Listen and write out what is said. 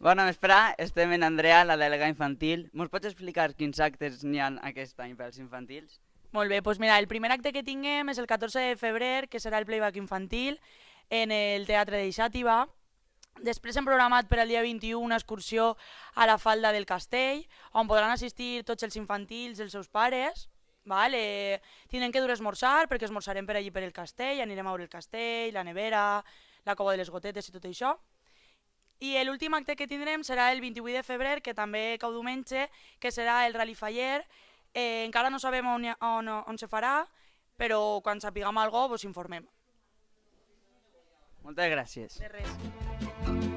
Bona vesprà, estem en Andrea, la delegada infantil. Mos pots explicar quins actes n'hi ha aquest any pels infantils? Molt bé, doncs mira, el primer acte que tinguem és el 14 de febrer, que serà el playback infantil, en el Teatre de Xàtiva. Després hem programat per al dia 21 una excursió a la falda del castell, on podran assistir tots els infantils i els seus pares. Val? Tindrem que dur a esmorzar, perquè esmorzarem per allí per el castell, anirem a veure el castell, la nevera, la cova de les gotetes i tot això. I l'últim acte que tindrem serà el 28 de febrer, que també cau diumenge, que serà el Rally Faller. Encara no sabem on se farà, però quan sapiguem alguna cosa vos informem. Moltes gràcies. De res.